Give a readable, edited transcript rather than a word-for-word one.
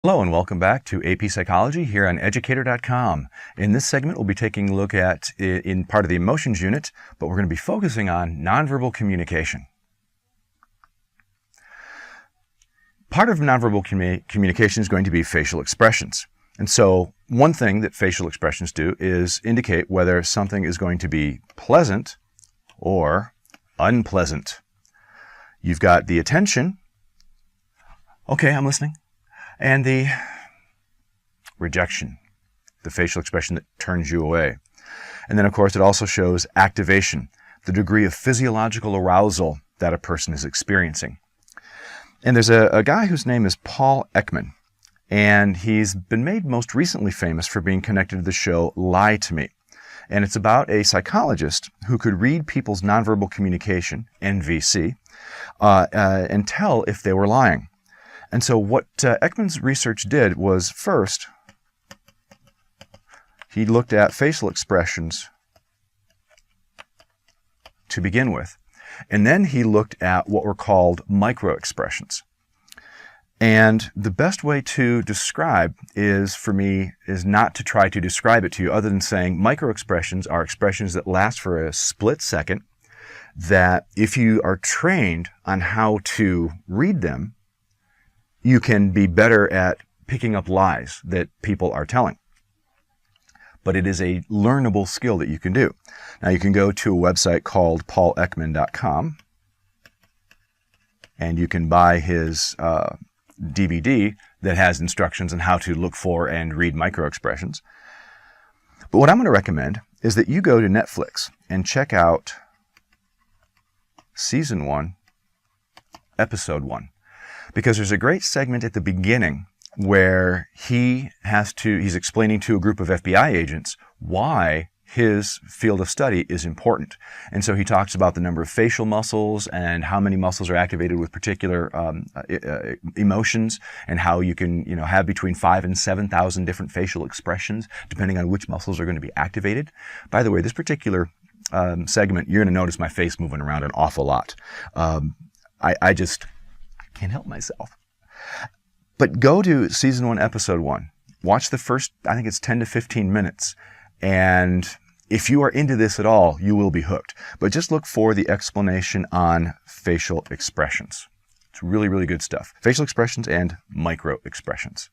Hello and welcome back to AP Psychology here on Educator.com. In this segment, we'll be taking a look at in part of the emotions unit, but we're going to be focusing on nonverbal communication. Part of nonverbal communication is going to be facial expressions. And so one thing that facial expressions do is indicate whether something is going to be pleasant or unpleasant. You've got the attention. Okay, I'm listening. And the rejection, the facial expression that turns you away. And then, of course, it also shows activation, the degree of physiological arousal that a person is experiencing. And there's a guy whose name is Paul Ekman, and he's been made most recently famous for being connected to the show Lie to Me. And it's about a psychologist who could read people's nonverbal communication, NVC, and tell if they were lying. And so what Ekman's research did was, first, he looked at facial expressions to begin with. And then he looked at what were called micro-expressions. And the best way to describe for me, is not to try to describe it to you other than saying micro-expressions are expressions that last for a split second, that if you are trained on how to read them, you can be better at picking up lies that people are telling. But it is a learnable skill that you can do. Now you can go to a website called Educator.com and you can buy his DVD that has instructions on how to look for and read microexpressions. But what I'm going to recommend is that you go to Netflix and check out Season 1, Episode 1. Because there's a great segment at the beginning where he's explaining to a group of FBI agents why his field of study is important. And so he talks about the number of facial muscles and how many muscles are activated with particular emotions, and how you can have between 5,000 and 7,000 different facial expressions depending on which muscles are going to be activated. By the way, this particular segment, you're going to notice my face moving around an awful lot. I can't help myself. But go to Season 1, Episode 1. Watch the first, I think it's 10 to 15 minutes. And if you are into this at all, you will be hooked. But just look for the explanation on facial expressions. It's really, really good stuff. Facial expressions and micro expressions.